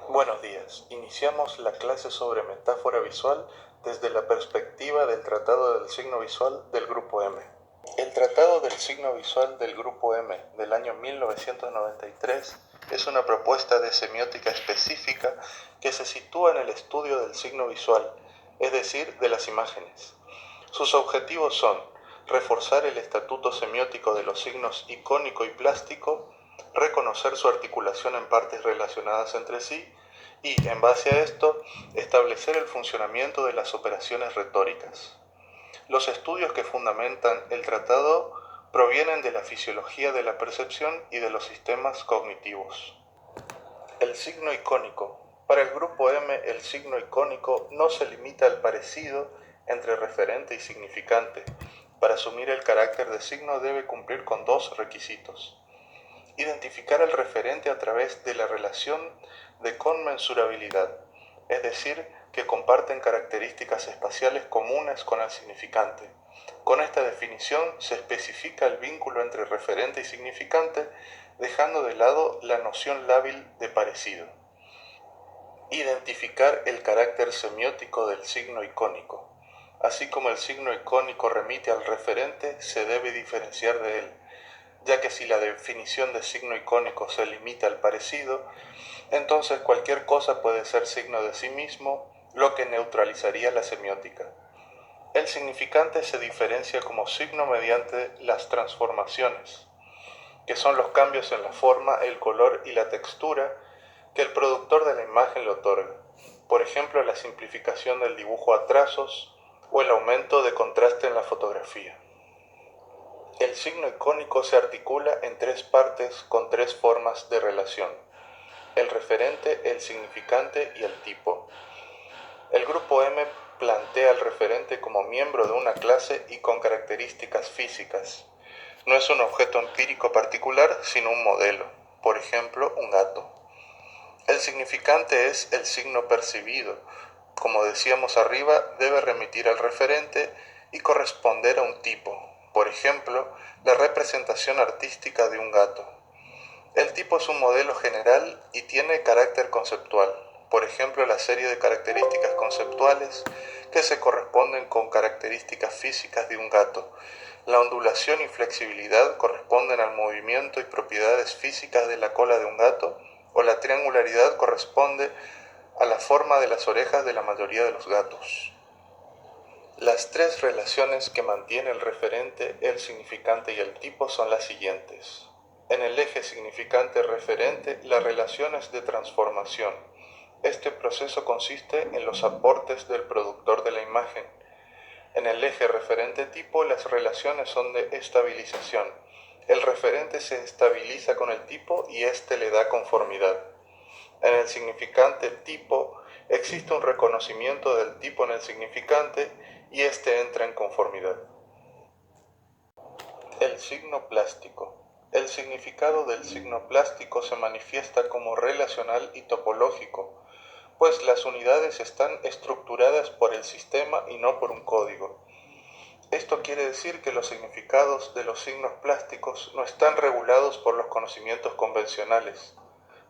Buenos días. Iniciamos la clase sobre metáfora visual desde la perspectiva del Tratado del Signo Visual del Grupo M. El Tratado del Signo Visual del Grupo M del año 1993 es una propuesta de semiótica específica que se sitúa en el estudio del signo visual, es decir, de las imágenes. Sus objetivos son reforzar el estatuto semiótico de los signos icónico y plástico, reconocer su articulación en partes relacionadas entre sí y, en base a esto, establecer el funcionamiento de las operaciones retóricas. Los estudios que fundamentan el tratado provienen de la fisiología de la percepción y de los sistemas cognitivos. El signo icónico. Para el grupo M, el signo icónico no se limita al parecido entre referente y significante. Para asumir el carácter de signo debe cumplir con dos requisitos. Identificar al referente a través de la relación de conmensurabilidad, es decir, que comparten características espaciales comunes con el significante. Con esta definición se especifica el vínculo entre referente y significante, dejando de lado la noción lábil de parecido. Identificar el carácter semiótico del signo icónico. Así como el signo icónico remite al referente, se debe diferenciar de él, ya que si la definición de signo icónico se limita al parecido, entonces cualquier cosa puede ser signo de sí mismo, lo que neutralizaría la semiótica. El significante se diferencia como signo mediante las transformaciones, que son los cambios en la forma, el color y la textura que el productor de la imagen le otorga. Por ejemplo, la simplificación del dibujo a trazos o el aumento de contraste en la fotografía. El signo icónico se articula en tres partes con tres formas de relación: el referente, el significante y el tipo. El grupo M plantea al referente como miembro de una clase y con características físicas. No es un objeto empírico particular, sino un modelo, por ejemplo, un gato. El significante es el signo percibido. Como decíamos arriba, debe remitir al referente y corresponder a un tipo, por ejemplo, la representación artística de un gato. El tipo es un modelo general y tiene carácter conceptual, por ejemplo, la serie de características conceptuales que se corresponden con características físicas de un gato. La ondulación y flexibilidad corresponden al movimiento y propiedades físicas de la cola de un gato, o la triangularidad corresponde a la forma de las orejas de la mayoría de los gatos. Las tres relaciones que mantiene el referente, el significante y el tipo son las siguientes. En el eje significante-referente, la relación es de transformación. Este proceso consiste en los aportes del productor de la imagen. En el eje referente-tipo, las relaciones son de estabilización. El referente se estabiliza con el tipo y éste le da conformidad. En el significante-tipo, existe un reconocimiento del tipo en el significante y éste entra en conformidad. El signo plástico. El significado del signo plástico se manifiesta como relacional y topológico, pues las unidades están estructuradas por el sistema y no por un código. Esto quiere decir que los significados de los signos plásticos no están regulados por los conocimientos convencionales.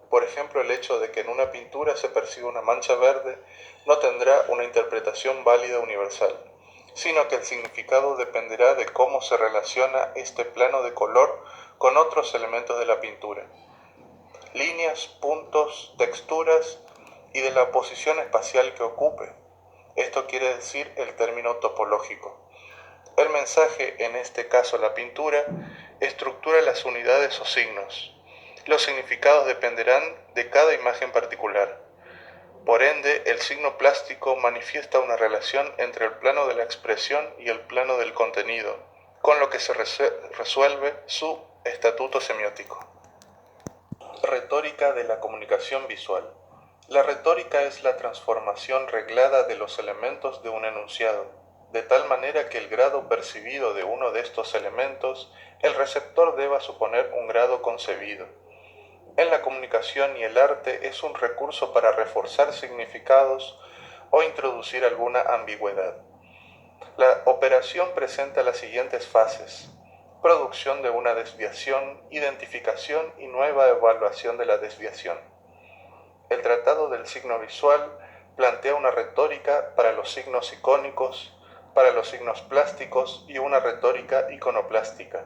Por ejemplo, el hecho de que en una pintura se perciba una mancha verde no tendrá una interpretación válida universal, sino que el significado dependerá de cómo se relaciona este plano de color con otros elementos de la pintura: líneas, puntos, texturas y de la posición espacial que ocupe. Esto quiere decir el término topológico. El mensaje, en este caso la pintura, estructura las unidades o signos. Los significados dependerán de cada imagen particular. Por ende, el signo plástico manifiesta una relación entre el plano de la expresión y el plano del contenido, con lo que se resuelve su estatuto semiótico. Retórica de la comunicación visual. La retórica es la transformación reglada de los elementos de un enunciado, de tal manera que el grado percibido de uno de estos elementos, el receptor deba suponer un grado concebido. En la comunicación y el arte es un recurso para reforzar significados o introducir alguna ambigüedad. La operación presenta las siguientes fases: producción de una desviación, identificación y nueva evaluación de la desviación. El Tratado del Signo Visual plantea una retórica para los signos icónicos, para los signos plásticos y una retórica iconoplástica.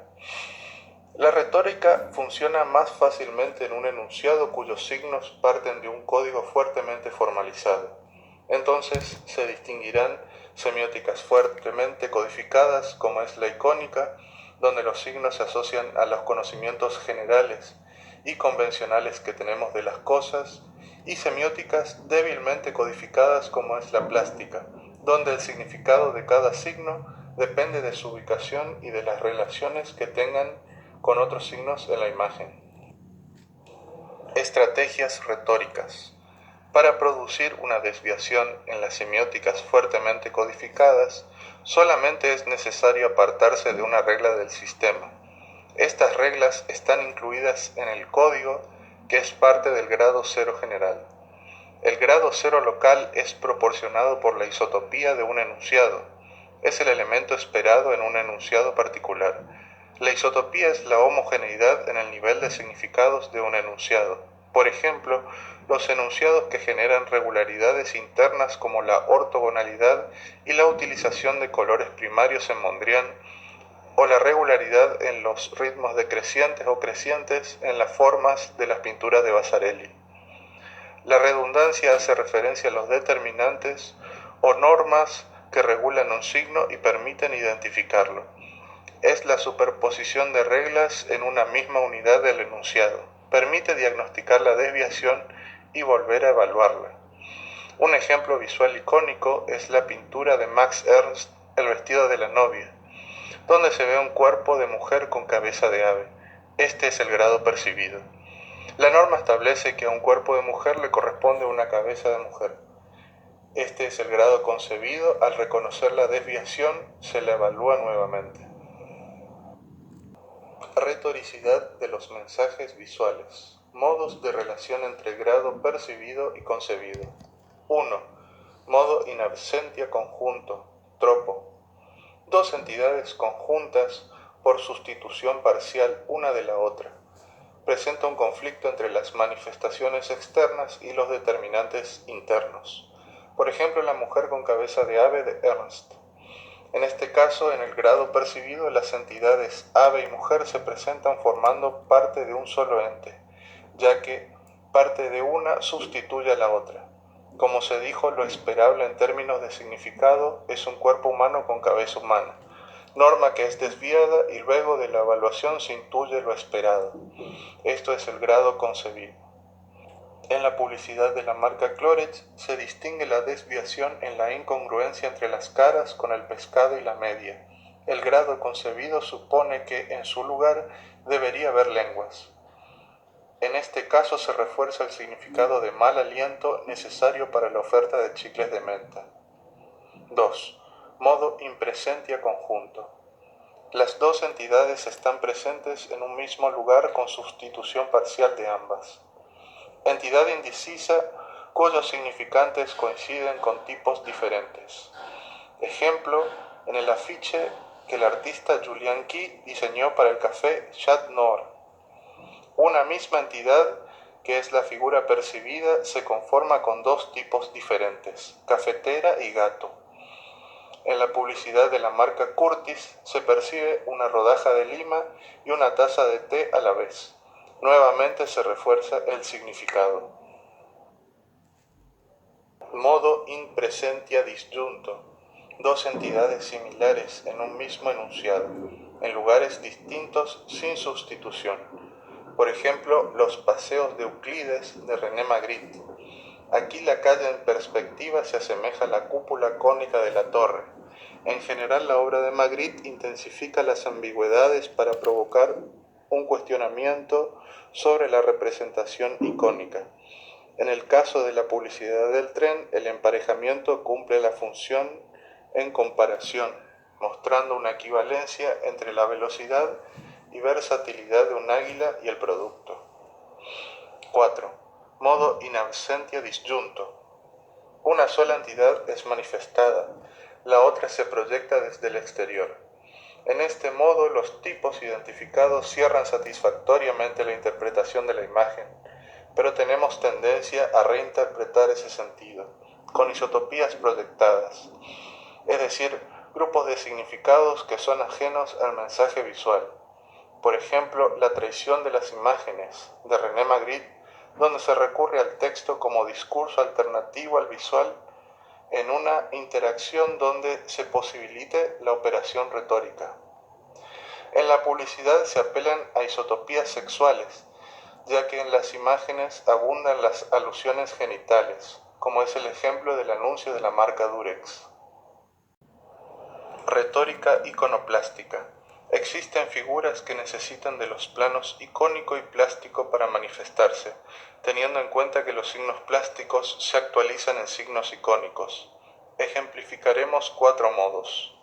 La retórica funciona más fácilmente en un enunciado cuyos signos parten de un código fuertemente formalizado. Entonces se distinguirán semióticas fuertemente codificadas, como es la icónica, donde los signos se asocian a los conocimientos generales y convencionales que tenemos de las cosas, y semióticas débilmente codificadas, como es la plástica, donde el significado de cada signo depende de su ubicación y de las relaciones que tengan con otros signos en la imagen. Estrategias retóricas. Para producir una desviación en las semióticas fuertemente codificadas, solamente es necesario apartarse de una regla del sistema. Estas reglas están incluidas en el código, que es parte del grado cero general. El grado cero local es proporcionado por la isotopía de un enunciado. Es el elemento esperado en un enunciado particular. La isotopía es la homogeneidad en el nivel de significados de un enunciado. Por ejemplo, los enunciados que generan regularidades internas como la ortogonalidad y la utilización de colores primarios en Mondrian, o la regularidad en los ritmos decrecientes o crecientes en las formas de las pinturas de Vasarely. La redundancia hace referencia a los determinantes o normas que regulan un signo y permiten identificarlo. Es la superposición de reglas en una misma unidad del enunciado. Permite diagnosticar la desviación y volver a evaluarla. Un ejemplo visual icónico es la pintura de Max Ernst, El vestido de la novia, donde se ve un cuerpo de mujer con cabeza de ave. Este es el grado percibido. La norma establece que a un cuerpo de mujer le corresponde una cabeza de mujer. Este es el grado concebido. Al reconocer la desviación, se la evalúa nuevamente. Retoricidad de los mensajes visuales. Modos de relación entre grado percibido y concebido. 1. Modo in absentia conjunto, tropo. Dos entidades conjuntas por sustitución parcial una de la otra. Presenta un conflicto entre las manifestaciones externas y los determinantes internos. Por ejemplo, la mujer con cabeza de ave de Ernst. En este caso, en el grado percibido, las entidades ave y mujer se presentan formando parte de un solo ente, ya que parte de una sustituye a la otra. Como se dijo, lo esperable en términos de significado es un cuerpo humano con cabeza humana, norma que es desviada y luego de la evaluación se intuye lo esperado. Esto es el grado concebido. En la publicidad de la marca Clorets se distingue la desviación en la incongruencia entre las caras con el pescado y la media. El grado concebido supone que en su lugar debería haber lenguas. En este caso se refuerza el significado de mal aliento necesario para la oferta de chicles de menta. 2. Modo impresentia conjunto. Las dos entidades están presentes en un mismo lugar con sustitución parcial de ambas. Entidad indecisa cuyos significantes coinciden con tipos diferentes. Ejemplo, en el afiche que el artista Julian Key diseñó para el café Chat Noir. Una misma entidad, que es la figura percibida, se conforma con dos tipos diferentes, cafetera y gato. En la publicidad de la marca Curtis se percibe una rodaja de lima y una taza de té a la vez. Nuevamente se refuerza el significado. Modo in presentia disjunto. Dos entidades similares en un mismo enunciado, en lugares distintos sin sustitución. Por ejemplo, los paseos de Euclides de René Magritte. Aquí la calle en perspectiva se asemeja a la cúpula cónica de la torre. En general, la obra de Magritte intensifica las ambigüedades para provocar un cuestionamiento sobre la representación icónica. En el caso de la publicidad del tren, el emparejamiento cumple la función en comparación, mostrando una equivalencia entre la velocidad y versatilidad de un águila y el producto. 4. Modo in absentia disjunto. Una sola entidad es manifestada, la otra se proyecta desde el exterior. En este modo, los tipos identificados cierran satisfactoriamente la interpretación de la imagen, pero tenemos tendencia a reinterpretar ese sentido, con isotopías proyectadas, es decir, grupos de significados que son ajenos al mensaje visual. Por ejemplo, La traición de las imágenes, de René Magritte, donde se recurre al texto como discurso alternativo al visual en una interacción donde se posibilite la operación retórica. En la publicidad se apelan a isotopías sexuales, ya que en las imágenes abundan las alusiones genitales, como es el ejemplo del anuncio de la marca Durex. Retórica iconoplástica. Existen figuras que necesitan de los planos icónico y plástico para manifestarse, teniendo en cuenta que los signos plásticos se actualizan en signos icónicos. Ejemplificaremos 4 modos.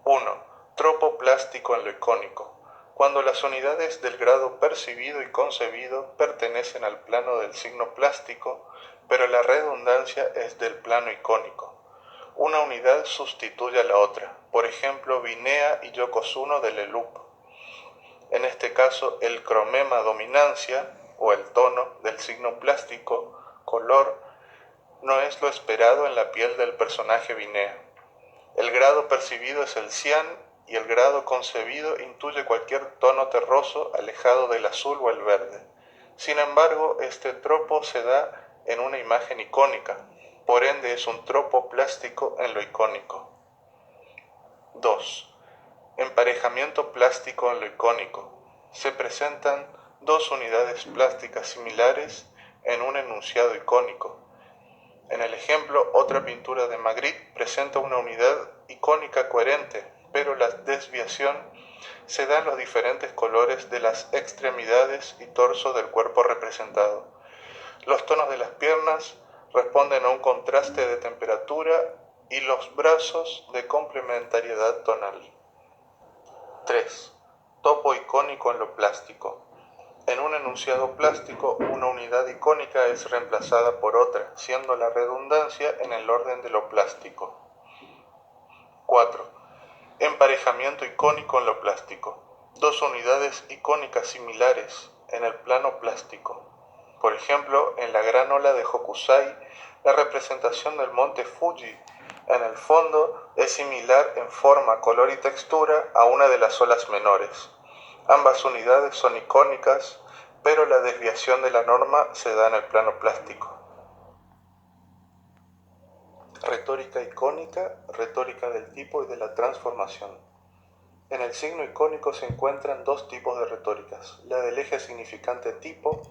1. Tropo plástico en lo icónico. Cuando las unidades del grado percibido y concebido pertenecen al plano del signo plástico, pero la redundancia es del plano icónico. Una unidad sustituye a la otra, por ejemplo, Vinea y Yokozuna de Leloup. En este caso, el cromema dominancia, o el tono del signo plástico, color, no es lo esperado en la piel del personaje Vinea. El grado percibido es el cian y el grado concebido intuye cualquier tono terroso alejado del azul o el verde. Sin embargo, este tropo se da en una imagen icónica, por ende es un tropo plástico en lo icónico. 2. Emparejamiento plástico en lo icónico. Se presentan dos unidades plásticas similares en un enunciado icónico. En el ejemplo, otra pintura de Magritte presenta una unidad icónica coherente, pero la desviación se da en los diferentes colores de las extremidades y torso del cuerpo representado. Los tonos de las piernas responden a un contraste de temperatura y los brazos de complementariedad tonal. 3. Topo icónico en lo plástico. En un enunciado plástico, una unidad icónica es reemplazada por otra, siendo la redundancia en el orden de lo plástico. 4. Emparejamiento icónico en lo plástico. Dos unidades icónicas similares en el plano plástico. Por ejemplo, en la gran ola de Hokusai, la representación del monte Fuji en el fondo es similar en forma, color y textura a una de las olas menores. Ambas unidades son icónicas, pero la desviación de la norma se da en el plano plástico. Retórica icónica, retórica del tipo y de la transformación. En el signo icónico se encuentran dos tipos de retóricas: la del eje significante tipo,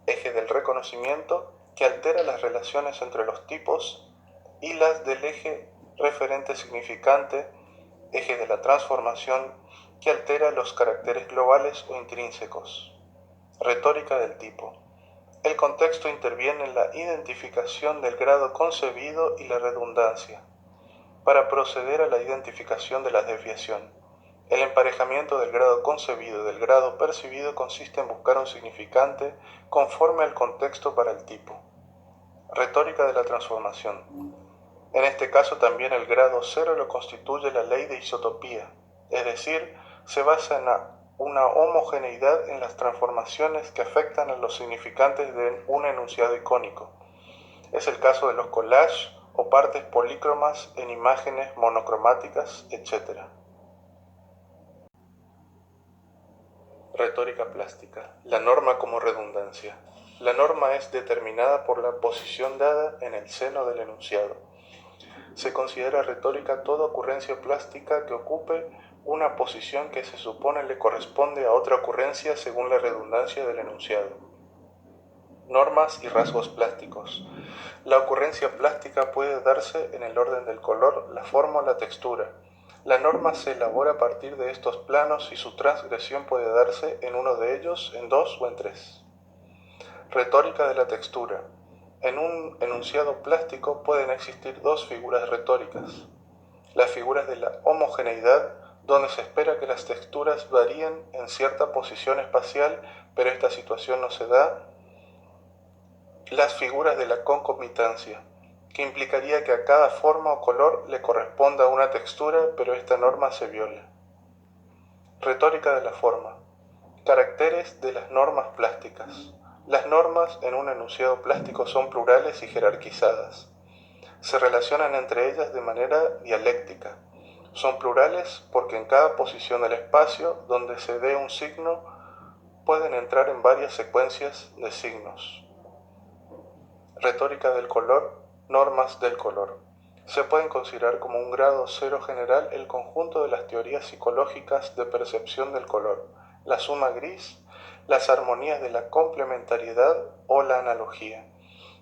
eje del reconocimiento, que altera las relaciones entre los tipos, y las del eje referente significante, eje de la transformación, que altera los caracteres globales o intrínsecos. Retórica del tipo. El contexto interviene en la identificación del grado concebido y la redundancia, para proceder a la identificación de la desviación. El emparejamiento del grado concebido y del grado percibido consiste en buscar un significante conforme al contexto para el tipo. Retórica de la transformación. En este caso también el grado cero lo constituye la ley de isotopía, es decir, se basa en una homogeneidad en las transformaciones que afectan a los significantes de un enunciado icónico. Es el caso de los collages o partes polícromas en imágenes monocromáticas, etc. Retórica plástica. La norma como redundancia. La norma es determinada por la posición dada en el seno del enunciado. Se considera retórica toda ocurrencia plástica que ocupe una posición que se supone le corresponde a otra ocurrencia según la redundancia del enunciado. Normas y rasgos plásticos. La ocurrencia plástica puede darse en el orden del color, la forma o la textura. La norma se elabora a partir de estos planos y su transgresión puede darse en uno de ellos, en dos o en tres. Retórica de la textura. En un enunciado plástico pueden existir dos figuras retóricas. Las figuras de la homogeneidad, donde se espera que las texturas varíen en cierta posición espacial, pero esta situación no se da. Las figuras de la concomitancia, que implicaría que a cada forma o color le corresponda una textura, pero esta norma se viola. Retórica de la forma. Caracteres de las normas plásticas. Las normas en un enunciado plástico son plurales y jerarquizadas. Se relacionan entre ellas de manera dialéctica. Son plurales porque en cada posición del espacio donde se dé un signo pueden entrar en varias secuencias de signos. Retórica del color, normas del color. Se pueden considerar como un grado cero general el conjunto de las teorías psicológicas de percepción del color, la suma gris, las armonías de la complementariedad o la analogía.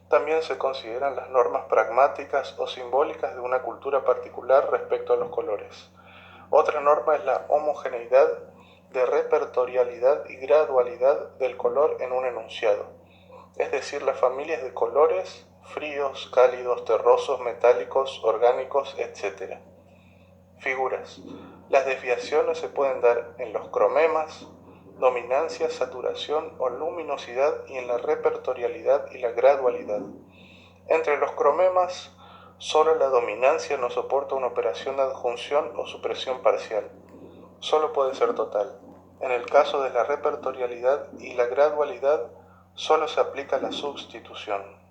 También se consideran las normas pragmáticas o simbólicas de una cultura particular respecto a los colores. Otra norma es la homogeneidad de repertorialidad y gradualidad del color en un enunciado, es decir, las familias de colores fríos, cálidos, terrosos, metálicos, orgánicos, etc. Figuras. Las desviaciones se pueden dar en los cromemas, dominancia, saturación o luminosidad y en la repertorialidad y la gradualidad. Entre los cromemas, solo la dominancia no soporta una operación de adjunción o supresión parcial. Solo puede ser total. En el caso de la repertorialidad y la gradualidad, solo se aplica la sustitución.